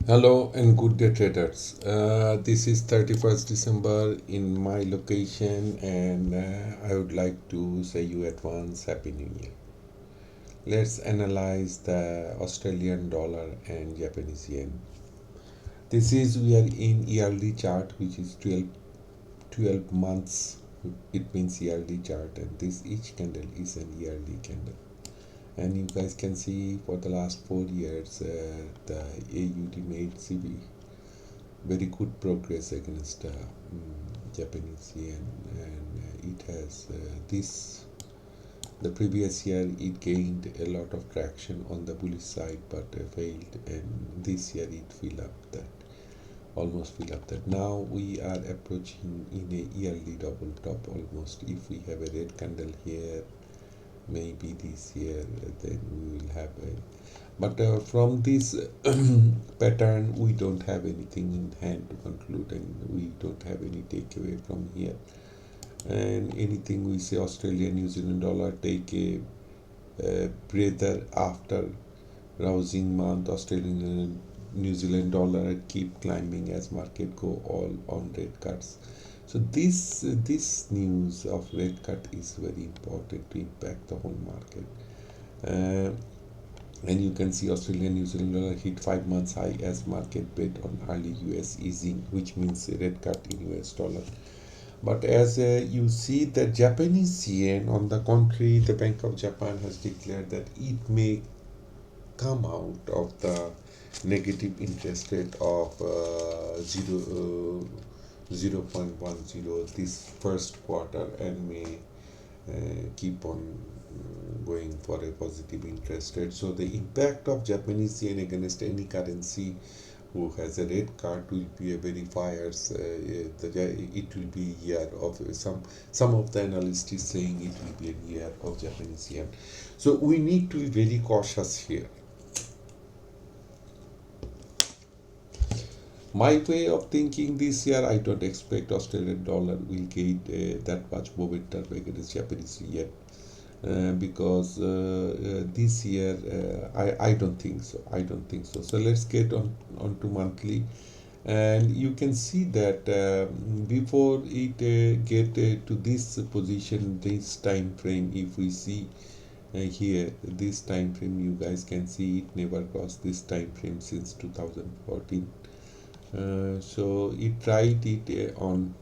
Hello and good day traders. This is 31st December in my location and I would like to say you advance Happy New Year. Let's analyze the Australian dollar and Japanese yen. This is we are in yearly chart which is 12 months. It means yearly chart and this each candle is an yearly candle. And you guys can see for the last 4 years the AUD made CB very good progress against Japanese yen, and it has this the previous year it gained a lot of traction on the bullish side but failed, and this year it fill up that almost fill up that. Now we are approaching in a yearly double top almost. If we have a red candle here, maybe this year then we will have a but from this pattern we don't have anything in hand to conclude, and we don't have any takeaway from here. And anything we say Australia New Zealand dollar take a breather after rousing month. Australian New Zealand dollar keep climbing as market go all on rate cuts. So this news of rate cut is very important to impact the whole market. Uh, and you can see Australian New Zealand dollar hit 5 months high as market bet on early US easing, which means a rate cut in US dollar. But as you see the Japanese yen, on the contrary, the Bank of Japan has declared that it may come out of the negative interest rate of 0.10 this first quarter, and may keep on going for a positive interest rate. So the impact of Japanese yen against any currency who has a rate card will be a verifiers. It will be a year of some of the analysts is saying it will be a year of Japanese yen. So we need to be very cautious here. My way of thinking this year, I don't expect Australian dollar will gain that much momentum against Japanese yen. Because this year I don't think so. So let's get on to monthly, and you can see that before it get to this position, this time frame, if we see here this time frame, you guys can see it never crossed this time frame since 2014. So it tried it on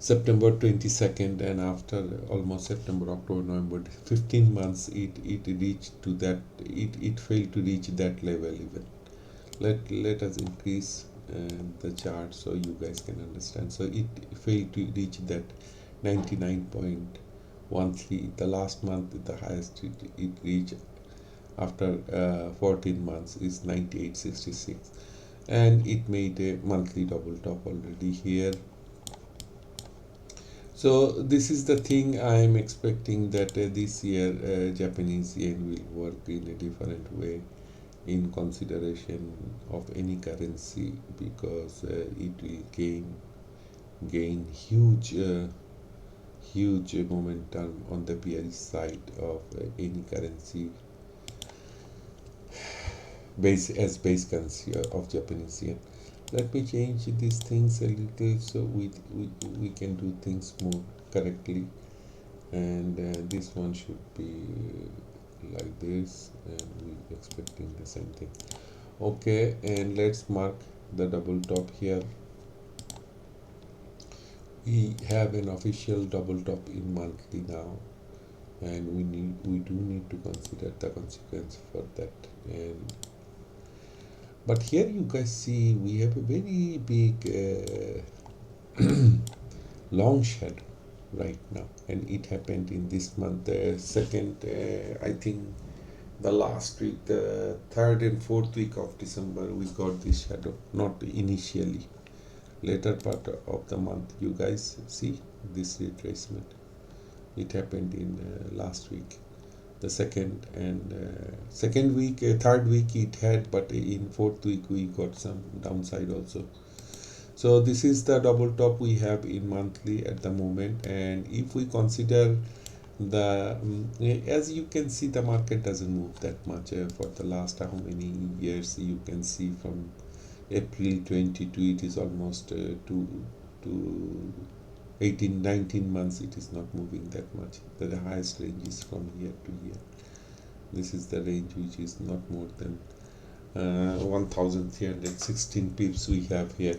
September 22nd, and after almost September, October, November, 15 months, it reached to that, it failed to reach that level even. Let us increase the chart so you guys can understand. So it failed to reach that 99.13. The last month, the highest it reached after 14 months is 98.66, and it made a monthly double top already here. So this is the thing I am expecting, that this year Japanese yen will work in a different way in consideration of any currency, because it will gain huge momentum on the bearish side of any currency base currency of Japanese yen. Let me change these things a little so we can do things more correctly, and this one should be like this, and we're expecting the same thing. Okay, and let's mark the double top here. We have an official double top in monthly now, and we do need to consider the consequence for that. And but here you guys see we have a very big long shadow right now, and it happened in this month, second, I think the last week, the third and fourth week of December, we got this shadow. Not initially, later part of the month. You guys see this retracement. It happened in last week, the second and second week, third week it had, but in fourth week we got some downside also. So this is the double top we have in monthly at the moment, and if we consider The as you can see, the market doesn't move that much for the last how many years. You can see from April 22, it is almost to 18 19 months, it is not moving that much. The highest range is from year to year. This is the range which is not more than 1316 pips we have here.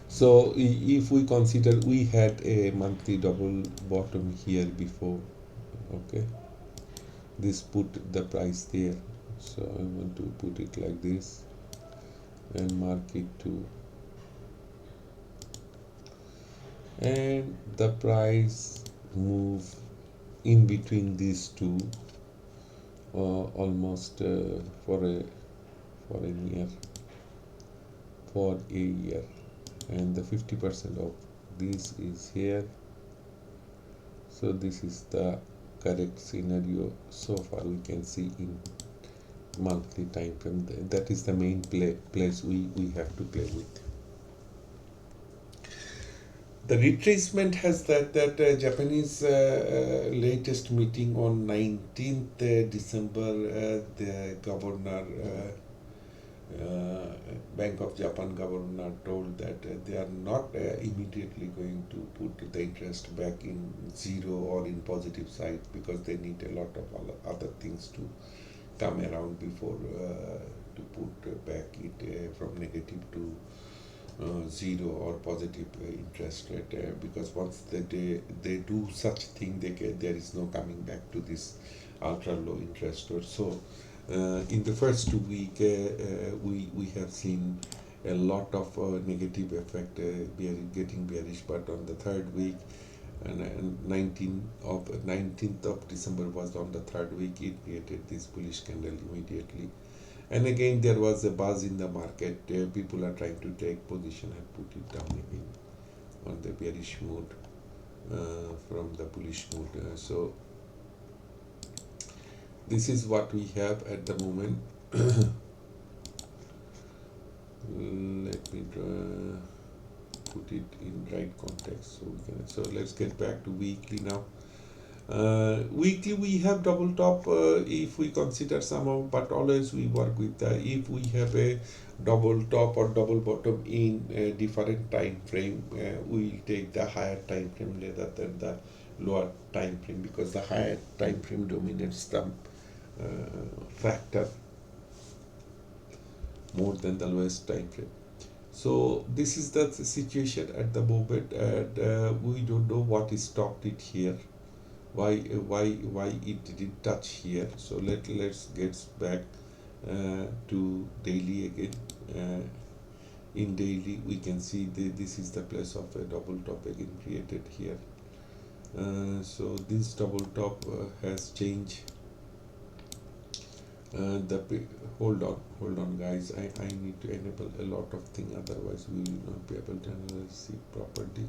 So if we consider we had a monthly double bottom here before, okay, this put the price there, so I want to put it like this and mark it to, and the price move in between these two almost for a year, and the 50% of this is here. So this is the correct scenario so far we can see in monthly time frame. That is the main place we have to play with. The retracement has that Japanese latest meeting on 19th December. The governor, Bank of Japan governor, told that they are not immediately going to put the interest back in zero or in positive side, because they need a lot of other things to come around before to put back it from negative to zero or positive interest rate, because once they do such thing, there is no coming back to this ultra low interest rate. So in the first 2 weeks we have seen a lot of negative effect, getting bearish, but on the third week, and 19th of December was on the third week, it created this bullish candle immediately. And again, there was a buzz in the market. People are trying to take position and put it down again on the bearish mood from the bullish mood. So this is what we have at the moment. Let me put it in right context so we can. So let's get back to weekly now. Weekly we have double top if we consider some of, but always we work with if we have a double top or double bottom in a different time frame, we will take the higher time frame rather than the lower time frame, because the higher time frame dominates the factor more than the lowest time frame. So this is the situation at the moment, and we don't know what is stopped it here, why it didn't touch here. So let's get back to daily again. In daily we can see this is the place of a double top again created here. So this double top has changed. Hold on guys, I need to enable a lot of things, otherwise we will not be able to analyze it properly.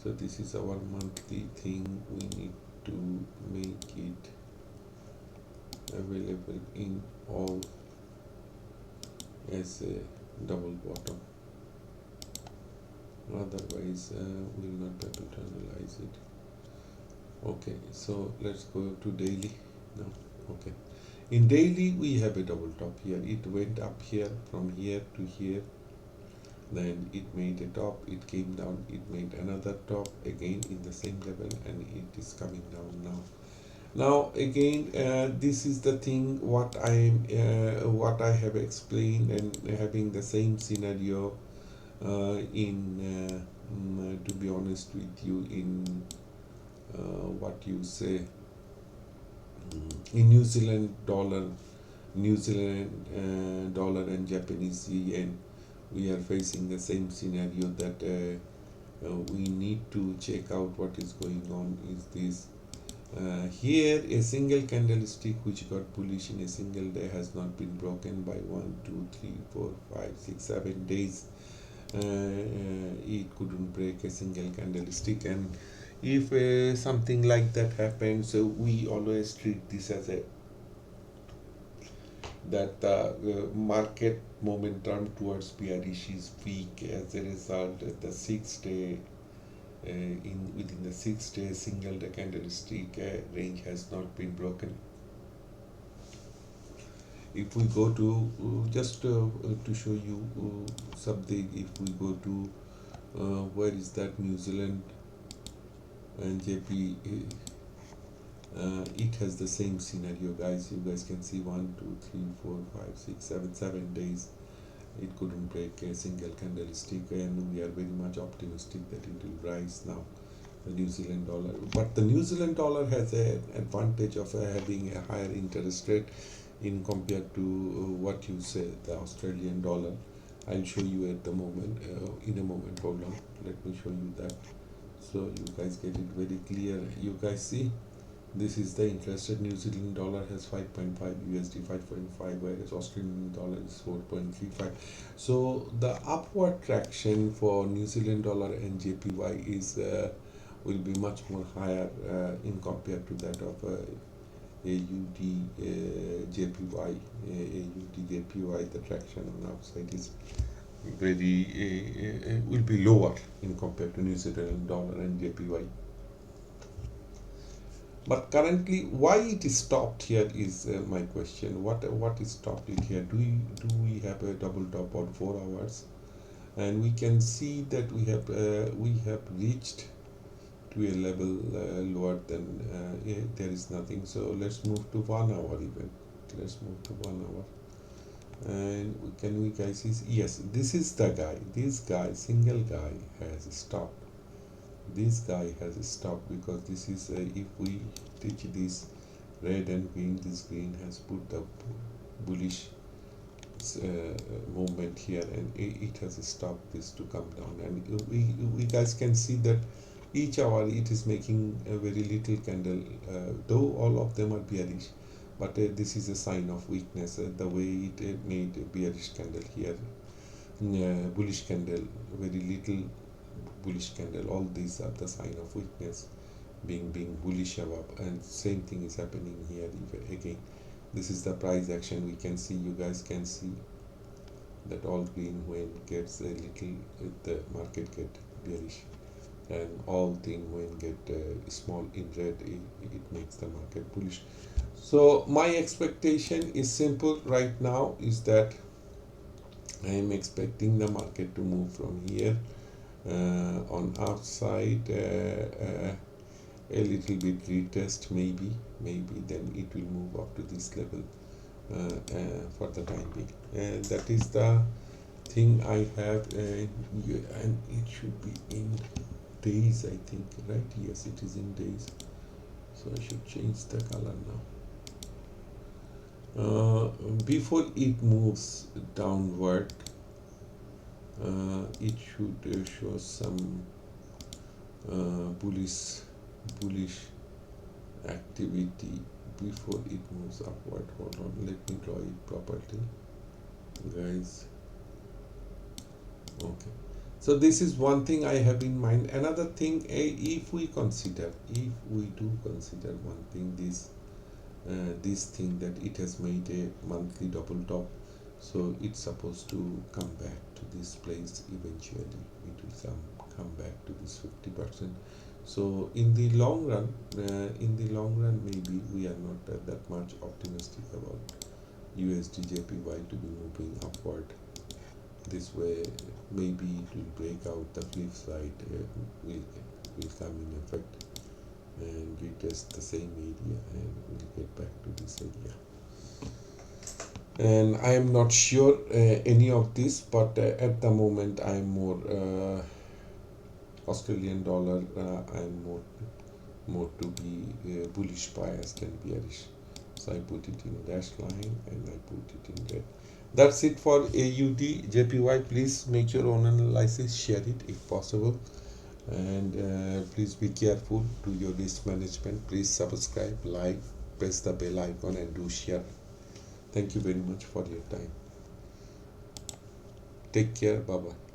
So this is our monthly thing, we need to make it available in all as a double bottom, otherwise we will not be able to analyze it. Okay, so let's go to daily now. Okay, in daily we have a double top here. It went up here from here to here, then it made a top, it came down, it made another top again in the same level, and it is coming down now again. This is the thing what I have explained, and having the same scenario in to be honest with you, in what you say, in New Zealand dollar and Japanese yen, we are facing the same scenario, that we need to check out what is going on. Is this here a single candlestick which got bullish in a single day has not been broken by 1 2 3 4 5 6 7 days. It couldn't break a single candlestick, and if something like that happens, we always treat this as a that the market momentum towards bearish is weak. As a result, the 6-day in within the 6 days single day candlestick range has not been broken. If we go to just to show you something, if we go to where is that New Zealand and JP, it has the same scenario, guys. You guys can see 1 2 3 4 5 6 7 days it couldn't break a single candlestick, and we are very much optimistic that it will rise now, the New Zealand dollar. But the New Zealand dollar has an advantage of having a higher interest rate in compared to what you say the Australian dollar. I'll show you at the moment, in a moment. Hold on, let me show you that so you guys get it very clear. You guys see, this is the interest rate. New Zealand dollar has 5.5, USD 5.5, whereas Australian dollar is 4.35. So the upward traction for New Zealand dollar and JPY is will be much more higher in compared to that of AUD JPY. AUD JPY, the traction on outside is very will be lower in compared to New Zealand dollar and JPY. But currently, why it is stopped here is my question. What is stopped it here? Do we have a double top on 4 hours? And we can see that we have reached to a level lower than there is nothing. So let's move to 1 hour even. Let's move to 1 hour. And can we guys see? Yes, this is the guy. This guy, single guy, has stopped. This guy has stopped because this is if we teach this red and green, this green has put the bullish movement here, and it has stopped this to come down. And we guys can see that each hour it is making a very little candle, though all of them are bearish, but this is a sign of weakness. The way it made a bearish candle here, bullish candle, very little bullish candle, all these are the sign of weakness, being bullish above. And same thing is happening here again. This is the price action. We can see, you guys can see that all green when gets a little, the market get bearish, and all thing when get small in red, it makes the market bullish. So my expectation is simple right now, is that I am expecting the market to move from here on upside, a little bit retest, maybe then it will move up to this level for the time being. And that is the thing I have, and it should be in days, I think, right? Yes, it is in days, so I should change the color now. Before it moves downward, it should show some bullish activity before it moves upward. Hold on, let me draw it properly, guys. Okay, so this is one thing I have in mind. Another thing, if we do consider one thing, this thing that it has made a monthly double top, so it's supposed to come back to this place eventually. It will come back to this 50%. So in the long run, maybe we are not that much optimistic about USD JPY to be moving upward this way. Maybe it will break out, the flip side will come in effect and retest the same area, and we'll get back to this area. And I am not sure any of this, but at the moment I am more Australian dollar, I am more to be bullish bias than bearish. So I put it in dashed line and I put it in red. That's it for AUD JPY. Please make your own analysis, share it if possible, and please be careful, do your risk management. Please subscribe, like, press the bell icon, and do share. Thank you very much for your time. Take care. Bye bye.